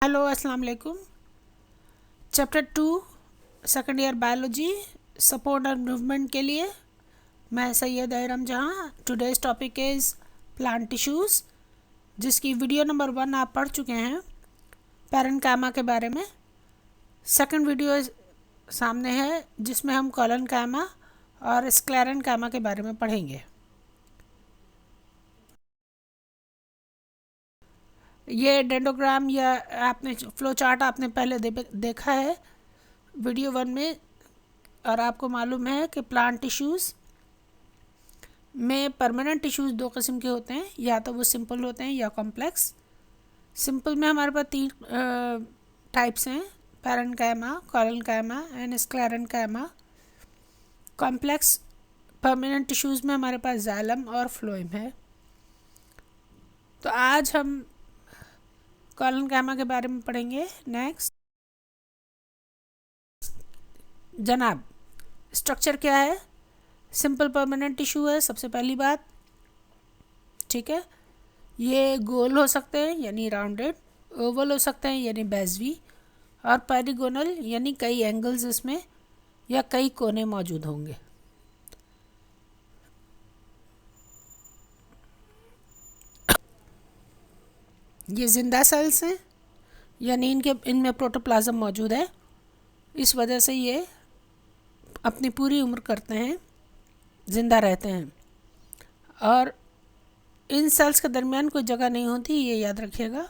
Hello अस्सलाम वालेकुम। Chapter 2 second year biology support और मूवमेंट के लिए मैं सैयद अहरम जहाँ। Today's topic is plant tissues, जिसकी वीडियो नंबर 1 आप पढ़ चुके हैं पैरेन्काइमा के बारे में। सेकंड वीडियो सामने है जिसमें हम कोलेनकाइमा और स्क्लेरेनकाइमा के बारे में पढ़ेंगे। ये डेंडोग्राम या आपने फ्लो चार्ट आपने पहले देखा है वीडियो 1 में, और आपको मालूम है कि प्लांट टिश्यूज़ में परमानेंट टिश्यूज़ दो किस्म के होते हैं, या तो वो सिंपल होते हैं या कॉम्प्लेक्स। सिंपल में हमारे पास 3 टाइप्स हैं, parenchyma, collenchyma and sclerenchyma. Complex permanent tissues में हमारे पास जाइलम और फ्लोएम है। तो आज हम कोलेनकाइमा के बारे में पढ़ेंगे। नेक्स्ट जनाब, स्ट्रक्चर क्या है? सिंपल परमानेंट टिश्यू है सबसे पहली बात, ठीक है। ये गोल हो सकते हैं यानी राउंडेड, ओवल हो सकते हैं यानी बेजवी, और पेरिगोनल यानी कई एंगल्स इसमें या कई कोने मौजूद होंगे। ये जिंदा सेल्स हैं यानी इनमें प्रोटोप्लाज्म मौजूद है, इस वजह से ये अपनी पूरी उम्र करते हैं, ज़िंदा रहते हैं। और इन सेल्स के दरमियान कोई जगह नहीं होती, ये याद रखिएगा,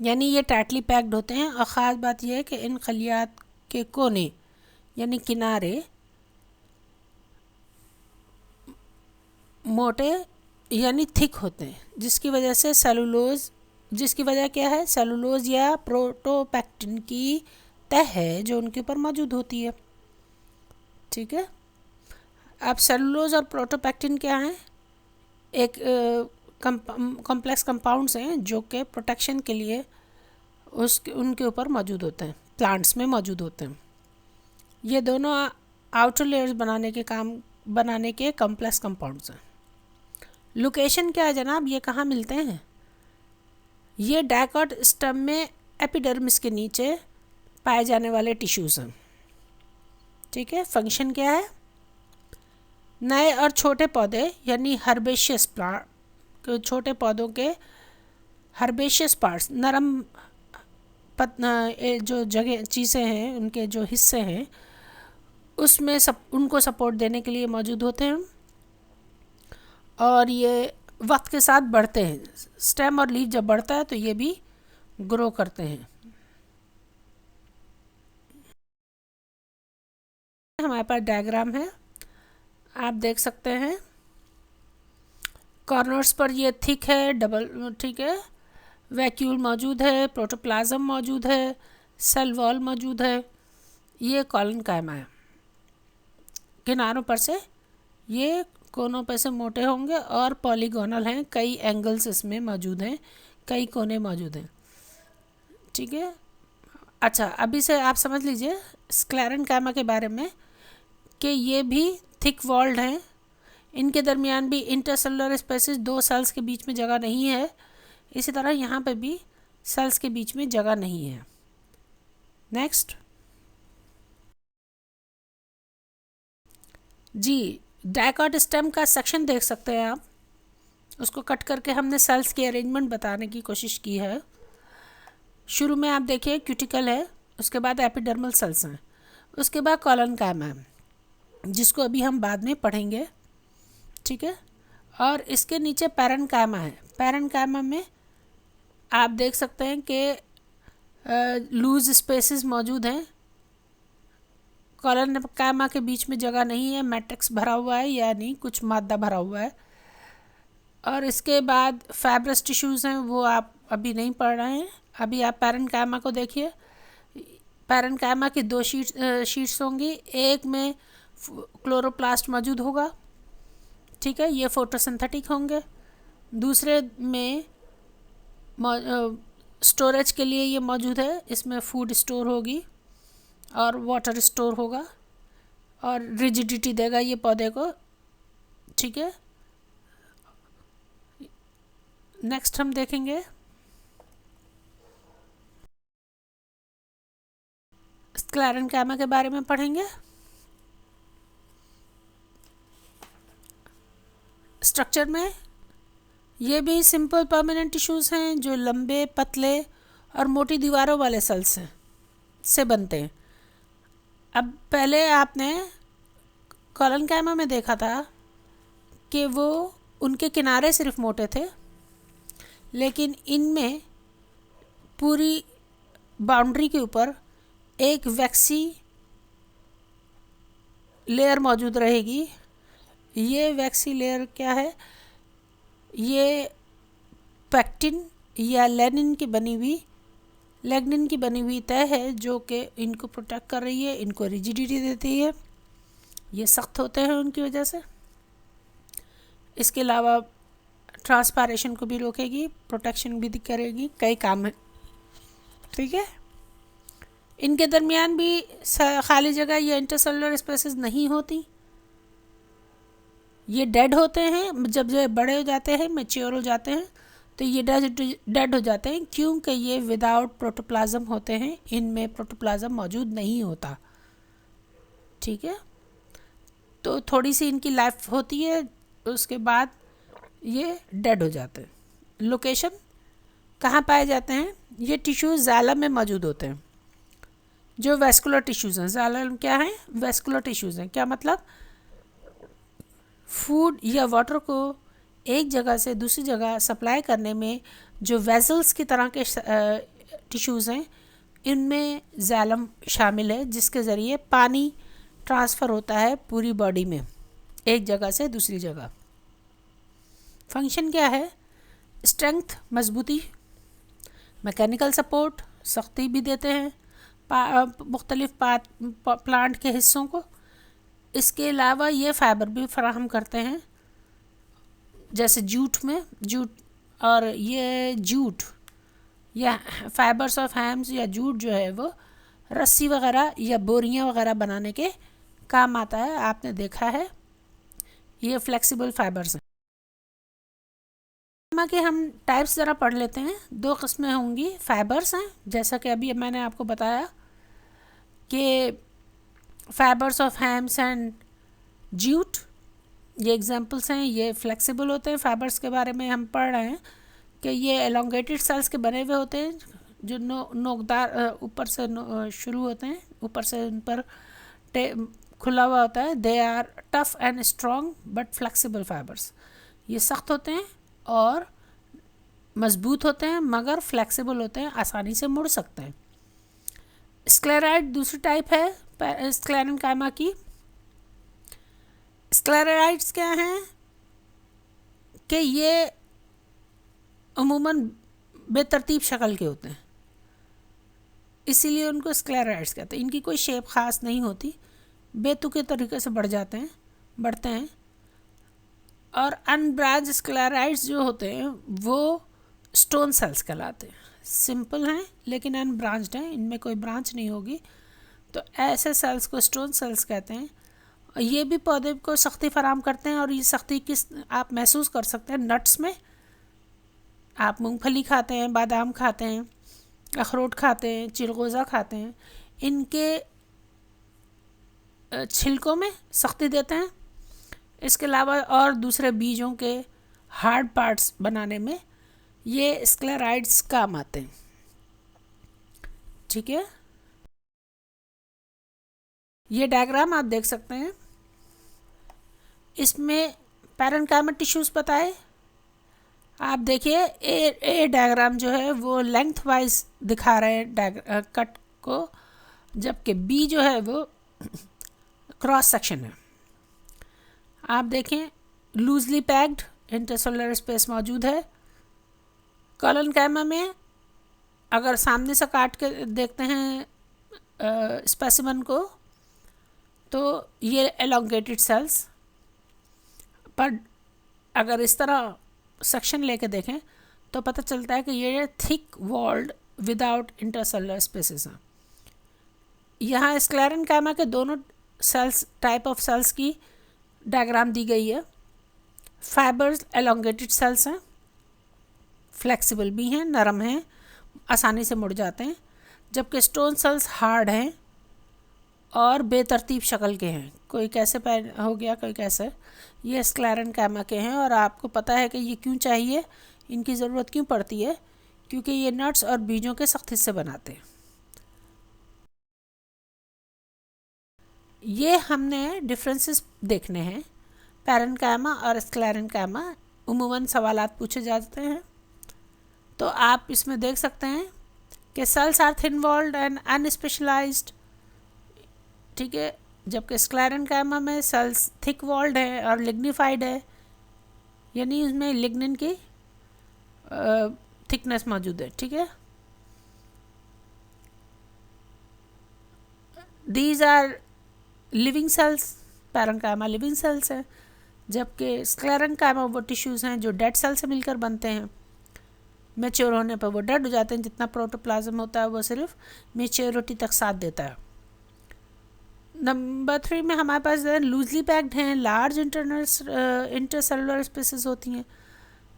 यानी ये टाइटली पैक्ड होते हैं। और ख़ास बात यह है कि इन खलियात के कोने यानी किनारे मोटे यानी थिक होते हैं, जिसकी वजह क्या है? सेलुलोज या प्रोटोपैक्टिन की तह है जो उनके ऊपर मौजूद होती है, ठीक है। अब सेलुलोज और प्रोटोपैक्टिन क्या हैं? एक कॉम्प्लेक्स कंपाउंड्स हैं जो कि प्रोटेक्शन के लिए उनके ऊपर मौजूद होते हैं, प्लांट्स में मौजूद होते हैं। ये दोनों आउटर लेयर्स बनाने के कॉम्प्लेक्स कंपाउंड्स हैं। लोकेशन क्या है जनाब? ये कहाँ मिलते हैं? ये डाइकोट स्टम में एपिडर्मिस के नीचे पाए जाने वाले टिश्यूज़ हैं, ठीक है। फंक्शन क्या है? नए और छोटे पौधे यानी हर्बेशियस प्लांट, छोटे पौधों के हर्बेशियस पार्ट्स, नरम जो चीज़ें हैं, उनके जो हिस्से हैं, उसमें उनको सपोर्ट देने के लिए मौजूद होते हैं, और ये वक्त के साथ बढ़ते हैं। स्टेम और लीफ जब बढ़ता है तो ये भी ग्रो करते हैं। हमारे पास डायग्राम है, आप देख सकते हैं। कॉर्नर्स पर ये थिक है, डबल, ठीक है, वैक्यूल मौजूद है, प्रोटोप्लाज्म मौजूद है, सेल वॉल मौजूद है। ये कोलेनकाइमा है। किनारों पर से ये कोनों पर से मोटे होंगे और पॉलीगोनल हैं, कई एंगल्स इसमें मौजूद हैं, कई कोने मौजूद हैं, ठीक है। अच्छा, अभी से आप समझ लीजिए स्क्लेरेनकाइमा के बारे में कि ये भी थिक वॉल्ड हैं, इनके दरमियान भी इंटरसेलुलर स्पेसेस, दो सेल्स के बीच में जगह नहीं है। इसी तरह यहाँ पे भी सेल्स के बीच में जगह नहीं है। नेक्स्ट जी, डाइकोट स्टेम का सेक्शन देख सकते हैं आप, उसको कट करके हमने सेल्स की अरेंजमेंट बताने की कोशिश की है। शुरू में आप देखिए क्यूटिकल है, उसके बाद एपिडर्मल सेल्स हैं, उसके बाद कोलेनकाइमा है जिसको अभी हम बाद में पढ़ेंगे, ठीक है। और इसके नीचे पैरेन्काइमा है। पैरेन्काइमा में आप देख सकते हैं कि लूज स्पेसेस मौजूद हैं, कोलेनकाइमा के बीच में जगह नहीं है, मैट्रिक्स भरा हुआ है यानी कुछ मादा भरा हुआ है। और इसके बाद फाइब्रस टिश्यूज़ हैं, वो आप अभी नहीं पढ़ रहे हैं, अभी आप पैरेन्काइमा को देखिए। पैरेन्काइमा की 2 शीट्स होंगी, एक में क्लोरोप्लास्ट मौजूद होगा, ठीक है, ये फोटोसिंथेटिक होंगे। दूसरे में स्टोरेज के लिए ये मौजूद है, इसमें फूड स्टोर होगी और वाटर स्टोर होगा और रिजिडिटी देगा ये पौधे को, ठीक है। नेक्स्ट हम देखेंगे स्क्लेरेन्काइमा के बारे में पढ़ेंगे। स्ट्रक्चर में ये भी सिंपल परमानेंट टिश्यूज़ हैं जो लंबे, पतले और मोटी दीवारों वाले सेल्स हैं से बनते हैं। अब पहले आपने कोलेनकाइमा में देखा था कि वो उनके किनारे सिर्फ मोटे थे, लेकिन इनमें पूरी बाउंड्री के ऊपर एक वैक्सी लेयर मौजूद रहेगी। ये वैक्सी लेयर क्या है? ये पैक्टिन या लेनिन की बनी हुई तह है जो कि इनको प्रोटेक्ट कर रही है, इनको रिजिडिटी देती है, ये सख्त होते हैं उनकी वजह से। इसके अलावा ट्रांसपायरेशन को भी रोकेगी, प्रोटेक्शन भी करेगी, कई काम है। ठीक है, इनके दरमियान भी खाली जगह या इंटरसेलुलर स्पेसेस नहीं होती। ये डेड होते हैं जब ये बड़े हो जाते हैं, मैच्योर हो जाते हैं, तो ये डेड हो जाते हैं क्योंकि ये विदाउट प्रोटोप्लाज्म होते हैं, इनमें प्रोटोप्लाज्म मौजूद नहीं होता। ठीक है, तो थोड़ी सी इनकी लाइफ होती है, उसके बाद ये डेड हो जाते हैं। लोकेशन कहाँ पाए जाते हैं? ये टिश्यूज़ जाइलम में मौजूद होते हैं, जो वेस्कुलर टिश्यूज़ हैं। जाइलम क्या है? वेस्कुलर टिश्यूज़ हैं। क्या मतलब? फूड या वाटर को एक जगह से दूसरी जगह सप्लाई करने में जो वेसल्स की तरह के टिश्यूज़ हैं, इनमें जाइलम शामिल है, जिसके ज़रिए पानी ट्रांसफ़र होता है पूरी बॉडी में एक जगह से दूसरी जगह। फंक्शन क्या है? स्ट्रेंथ, मजबूती, मैकेनिकल सपोर्ट, सख्ती भी देते हैं मुख्तलिफ प्लांट के हिस्सों को। इसके अलावा ये फाइबर भी फराहम करते हैं, जैसे जूट और ये जूट या फाइबर्स ऑफ हैम्स या जूट जो है वो रस्सी वगैरह या बोरियां वगैरह बनाने के काम आता है। आपने देखा है, ये फ्लेक्सिबल फाइबर्स हैं। के हम टाइप्स ज़रा पढ़ लेते हैं। 2 किस्में होंगी। फाइबर्स हैं, जैसा कि अभी मैंने आपको बताया कि fibres of hams and jute, ये एग्जांपल्स हैं। ये फ्लेक्सिबल होते हैं। फाइबर्स के बारे में हम पढ़ रहे हैं कि ये एलोंगेटेड सेल्स के बने हुए होते हैं, जो नोकदार ऊपर से शुरू होते हैं, ऊपर से उन पर खुला हुआ होता है। They are tough and strong but flexible fibres. ये सख्त होते हैं और मजबूत होते हैं, मगर फ्लेक्सिबल होते हैं, आसानी से मुड़ सकते हैं। स्क्लेराइड दूसरी टाइप है स्क्लेरेन्काइमा की। स्क्लेराइड्स क्या हैं कि ये अमूमन बेतरतीब शक्ल के होते हैं, इसीलिए उनको स्क्लेराइड्स कहते हैं। इनकी कोई शेप ख़ास नहीं होती, बेतुके तरीके से बढ़ते हैं। और अनब्रांच स्क्लेराइड्स जो होते हैं वो स्टोन सेल्स कहलाते हैं। सिंपल हैं लेकिन अनब्रांच्ड हैं, इनमें कोई ब्रांच नहीं होगी, तो ऐसे सेल्स को स्टोन सेल्स कहते हैं। और ये भी पौधे को सख्ती फराहम करते हैं, और ये सख्ती किस आप महसूस कर सकते हैं नट्स में। आप मूंगफली खाते हैं, बादाम खाते हैं, अखरोट खाते हैं, चिलगोज़ा खाते हैं, इनके छिलकों में सख्ती देते हैं। इसके अलावा और दूसरे बीजों के हार्ड पार्ट्स बनाने में ये स्क्लेराइड्स काम आते हैं। ठीक है, ये डायग्राम आप देख सकते हैं। इसमें पैरेन्काइमा टिश्यूज़ बताए। आप देखिए ए डायग्राम जो है वो लेंथ वाइज दिखा रहे हैं कट को, जबकि बी जो है वो क्रॉस सेक्शन है। आप देखें, लूजली पैक्ड इंटरसेलुलर स्पेस मौजूद है। कोलेनकाइमा में अगर सामने से काट के देखते हैं स्पेसिमन को, तो ये एलोंगेटेड सेल्स, पर अगर इस तरह सेक्शन लेके देखें तो पता चलता है कि ये thick walled without intercellular spaces हैं। यहाँ स्क्लेरेन्काइमा के दोनों सेल्स टाइप ऑफ सेल्स की डायग्राम दी गई है। फाइबर्स एलोंगेटेड सेल्स हैं, फ्लेक्सिबल भी हैं, नरम हैं, आसानी से मुड़ जाते हैं, जबकि स्टोन सेल्स हार्ड हैं, और बेतरतीब शक्ल के हैं, कोई कैसे पैर हो गया, कोई कैसे। ये स्क्लेरेन्काइमा के हैं और आपको पता है कि ये क्यों चाहिए, इनकी ज़रूरत क्यों पड़ती है, क्योंकि ये नट्स और बीजों के सख्त हिस्से बनाते हैं। ये हमने डिफरेंसेस देखने हैं पैरेन्काइमा और स्क्लेरेन्काइमा। उमूमन सवालात पूछे जाते हैं, तो आप इसमें देख सकते हैं कि cells are thin walled and unspecialized, ठीक है, जबकि स्क्लेरेन्काइमा में सेल्स थिक वॉल्ड है और लिग्निफाइड है, यानी उसमें लिग्निन की थिकनेस मौजूद है, ठीक है। These are living cells, parenchyma living cells हैं, जबकि स्क्लेरेन्काइमा वो टिश्यूज़ हैं जो डेड सेल से मिलकर बनते हैं। मैच्योर होने पर वो डेड हो जाते हैं, जितना प्रोटोप्लाज्म होता है वो सिर्फ मैच्योरिटी तक साथ देता है। नंबर 3 में हमारे पास लूजली पैक्ड हैं, लार्ज इंटरसेलुलर स्पेसेस होती हैं,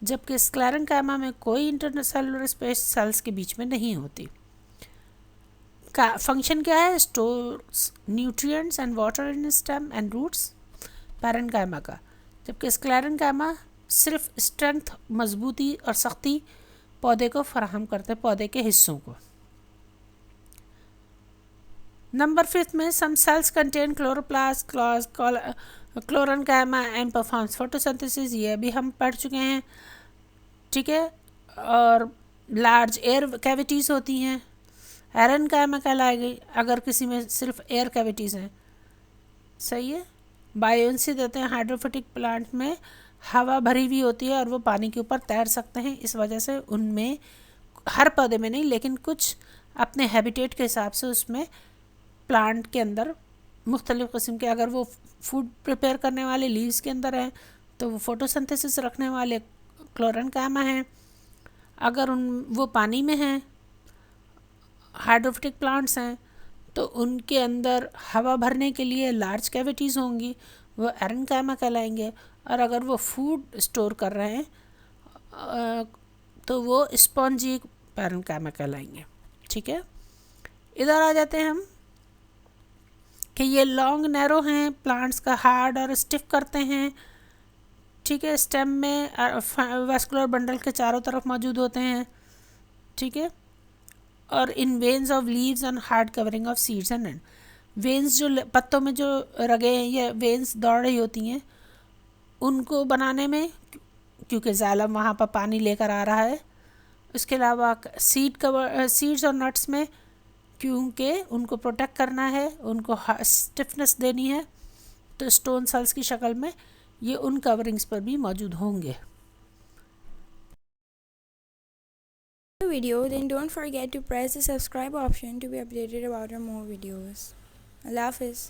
जबकि स्क्लेरेन्काइमा में कोई इंटरसेलुलर स्पेस सेल्स के बीच में नहीं होती। का फंक्शन क्या है, stores nutrients and water in stem and roots parenchyma का, जबकि स्क्लेरेन्काइमा सिर्फ स्ट्रेंथ, मजबूती और सख्ती पौधे को फराहम करते हैं, पौधे के हिस्सों को। नंबर 5 में some cells contain chloroplast, chlorenchyma and performs photosynthesis, ये भी हम पढ़ चुके हैं, ठीक है। और लार्ज एयर कैविटीज़ होती हैं, एरेन्काइमा कहलाएगी अगर किसी में सिर्फ एयर कैविटीज़ हैं, सही है। बायोन्सी देते हैं, हाइड्रोफिटिक प्लांट में हवा भरी हुई होती है और वो पानी के ऊपर तैर सकते हैं, इस वजह से उनमें, हर पौधे में नहीं लेकिन कुछ अपने हैबिटेट के हिसाब से उसमें प्लांट के अंदर मुख्तलिफ़ किस्म के, अगर वो फूड प्रिपेयर करने वाले लीव्स के अंदर हैं तो वो फोटोसिंथेसिस रखने वाले क्लोरेन्काइमा हैं, अगर वो पानी में हैं, हाइड्रोफिटिक प्लांट्स हैं, तो उनके अंदर हवा भरने के लिए लार्ज कैविटीज़ होंगी, वो एरेन्काइमा कहलाएंगे। और अगर वो फूड स्टोर कर रहे हैं तो वो स्पॉन्जी पैरेन्काइमा कहलाएंगे, ठीक है। इधर आ जाते हैं हम कि ये लॉन्ग नैरो हैं, प्लांट्स का हार्ड और स्टिफ करते हैं, ठीक है। स्टेम में वेस्कुलर बंडल के चारों तरफ मौजूद होते हैं, ठीक है। और इन veins of leaves and hard covering of seeds and veins, जो पत्तों में जो रगे हैं या वेन्स दौड़ रही होती हैं, उनको बनाने में, क्योंकि जालम वहाँ पर पानी लेकर आ रहा है। इसके अलावा सीड्स और नट्स में, क्योंकि उनको प्रोटेक्ट करना है, उनको स्टिफनेस देनी है, तो स्टोन सेल्स की शक्ल में ये उन कवरिंग्स पर भी मौजूद होंगे। Video, then don't forget to press the subscribe option to be updated about our more videos. Allah Hafiz.